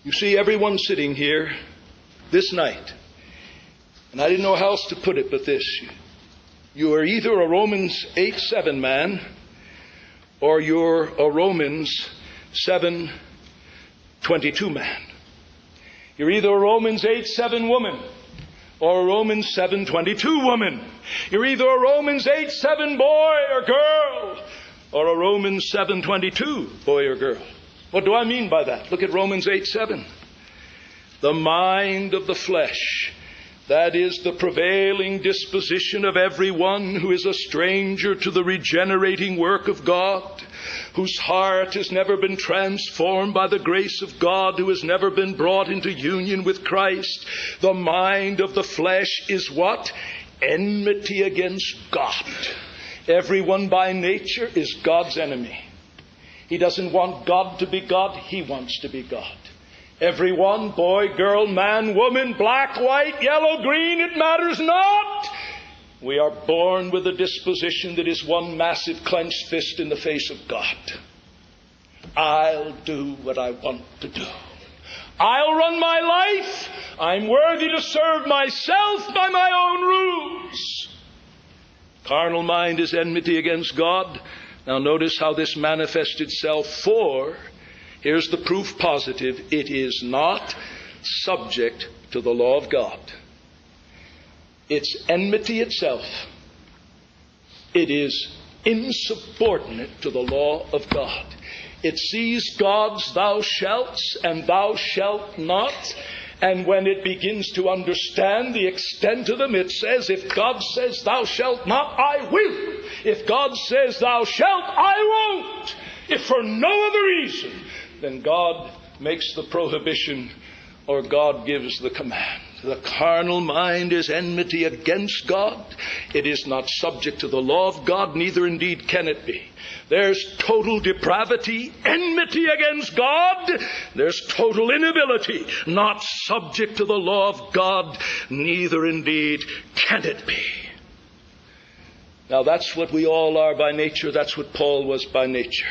You see, everyone sitting here this night, and I didn't know how else to put it but this. You are either a Romans 8:7 man, or you're a Romans 7:22 man. You're either a Romans 8:7 woman, or a Romans 7:22 woman. You're either a Romans 8:7 boy or girl, or a Romans 7:22 boy or girl. What do I mean by that? Look at Romans 8:7. The mind of the flesh, that is the prevailing disposition of everyone who is a stranger to the regenerating work of God, whose heart has never been transformed by the grace of God, who has never been brought into union with Christ. The mind of the flesh is what? Enmity against God. Everyone by nature is God's enemy. He doesn't want God to be God. He wants to be God. Everyone, boy, girl, man, woman, black, white, yellow, green, it matters not. We are born with a disposition that is one massive clenched fist in the face of God. I'll do what I want to do. I'll run my life. I'm worthy to serve myself by my own rules. Carnal mind is enmity against God. Now notice how this manifests itself. For, here's the proof positive, it is not subject to the law of God. It's enmity itself. It is insubordinate to the law of God. It sees God's thou shalt and thou shalt not. And when it begins to understand the extent of them, it says, if God says thou shalt not, I will. If God says thou shalt, I won't. If for no other reason, then God makes the prohibition or God gives the command. The carnal mind is enmity against God. It is not subject to the law of God, neither indeed can it be. There's total depravity, enmity against God. There's total inability, not subject to the law of God, neither indeed can it be. Now that's what we all are by nature. That's what Paul was by nature.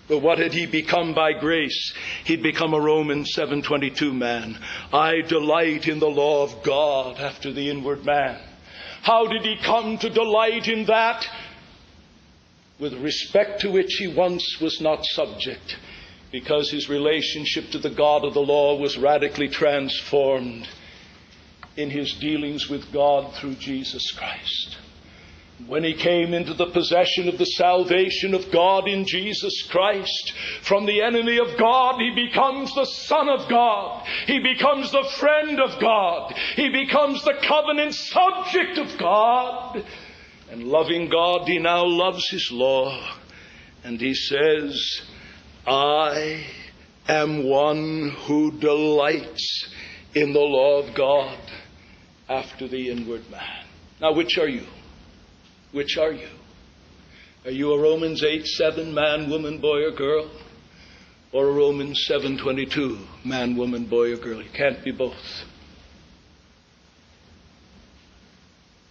But what had he become by grace? He'd become a Romans 7:22 man. I delight in the law of God after the inward man. How did he come to delight in that? With respect to which he once was not subject, because his relationship to the God of the law was radically transformed in his dealings with God through Jesus Christ. When he came into the possession of the salvation of God in Jesus Christ, from the enemy of God, he becomes the Son of God. He becomes the friend of God. He becomes the covenant subject of God. And loving God, he now loves his law. And he says, I am one who delights in the law of God after the inward man. Now, which are you? Which are you? Are you a Romans 8:7 man, woman, boy, or girl? Or a Romans 7:22 man, woman, boy, or girl? You can't be both.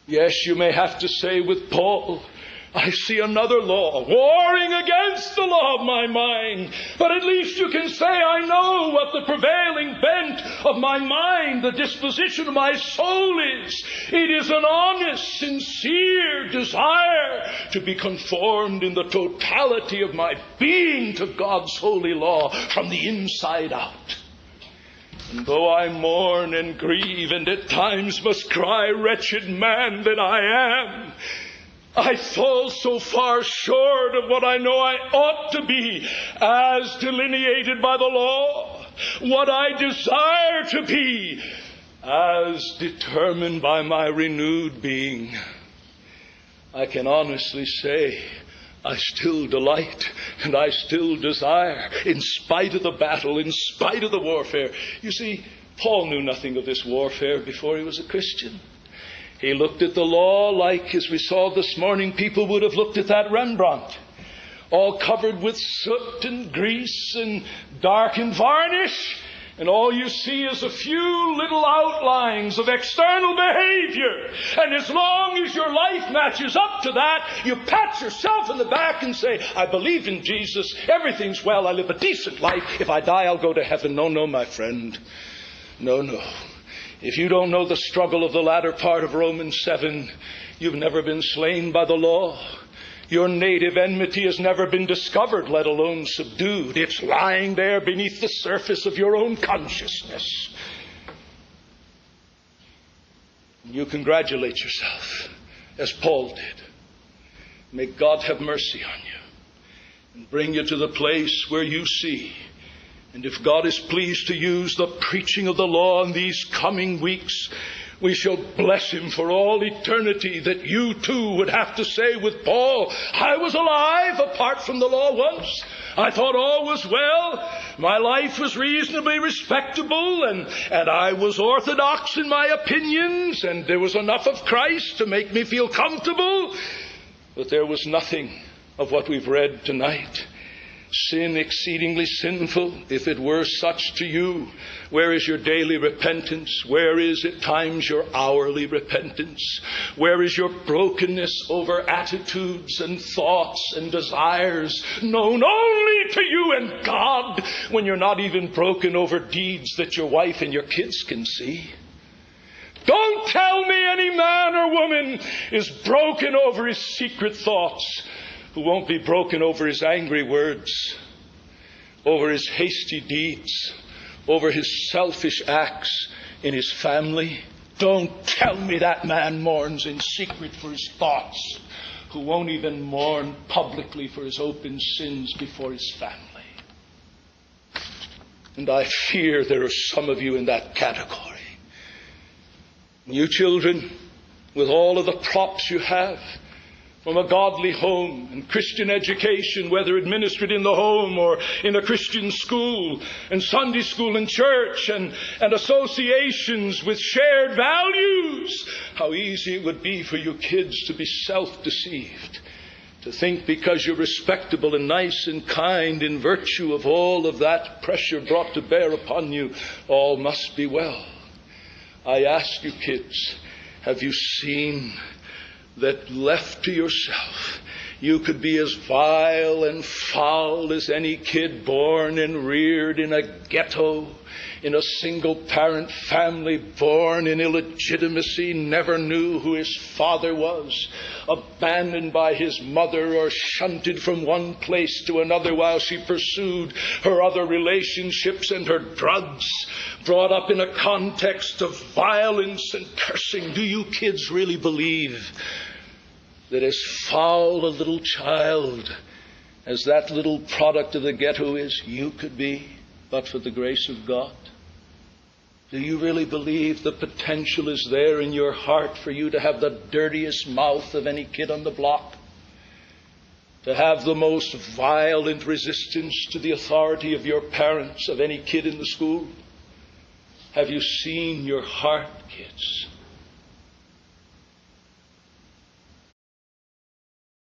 Yes, you may have to say with Paul, I see another law warring against the law of my mind. But at least you can say, I know what the prevailing bent of my mind, the disposition of my soul is. It is an honest, sincere desire to be conformed in the totality of my being to God's holy law from the inside out. And though I mourn and grieve and at times must cry, wretched man that I am, I fall so far short of what I know I ought to be as delineated by the law, what I desire to be as determined by my renewed being. I can honestly say I still delight and I still desire, in spite of the battle, in spite of the warfare. You see, Paul knew nothing of this warfare before he was a Christian. He looked at the law like, as we saw this morning, people would have looked at that Rembrandt, all covered with soot and grease and dark and varnish. And all you see is a few little outlines of external behavior. And as long as your life matches up to that, you pat yourself in the back and say, I believe in Jesus. Everything's well. I live a decent life. If I die, I'll go to heaven. No, no, my friend. No, no. If you don't know the struggle of the latter part of Romans 7, you've never been slain by the law. Your native enmity has never been discovered, let alone subdued. It's lying there beneath the surface of your own consciousness. You congratulate yourself, as Paul did. May God have mercy on you and bring you to the place where you see. And if God is pleased to use the preaching of the law in these coming weeks, we shall bless Him for all eternity, that you too would have to say with Paul, I was alive apart from the law once. I thought all was well. My life was reasonably respectable, and I was orthodox in my opinions, and there was enough of Christ to make me feel comfortable. But there was nothing of what we've read tonight. Sin exceedingly sinful, if it were such to you. Where is your daily repentance? Where is at times your hourly repentance? Where is your brokenness over attitudes and thoughts and desires known only to you and God, when you're not even broken over deeds that your wife and your kids can see? Don't tell me any man or woman is broken over his secret thoughts who won't be broken over his angry words, over his hasty deeds, over his selfish acts in his family. Don't tell me that man mourns in secret for his thoughts, who won't even mourn publicly for his open sins before his family. And I fear there are some of you in that category. You children, with all of the props you have, from a godly home and Christian education, whether administered in the home or in a Christian school, and Sunday school and church, and associations with shared values. How easy it would be for you kids to be self-deceived, to think because you're respectable and nice and kind, in virtue of all of that pressure brought to bear upon you, all must be well. I ask you kids, have you seen that left to yourself, you could be as vile and foul as any kid born and reared in a ghetto, in a single-parent family, born in illegitimacy, never knew who his father was, abandoned by his mother, or shunted from one place to another while she pursued her other relationships and her drugs, brought up in a context of violence and cursing. Do you kids really believe that as foul a little child as that little product of the ghetto is, you could be, but for the grace of God? Do you really believe the potential is there in your heart for you to have the dirtiest mouth of any kid on the block? To have the most violent resistance to the authority of your parents of any kid in the school? Have you seen your heart, kids?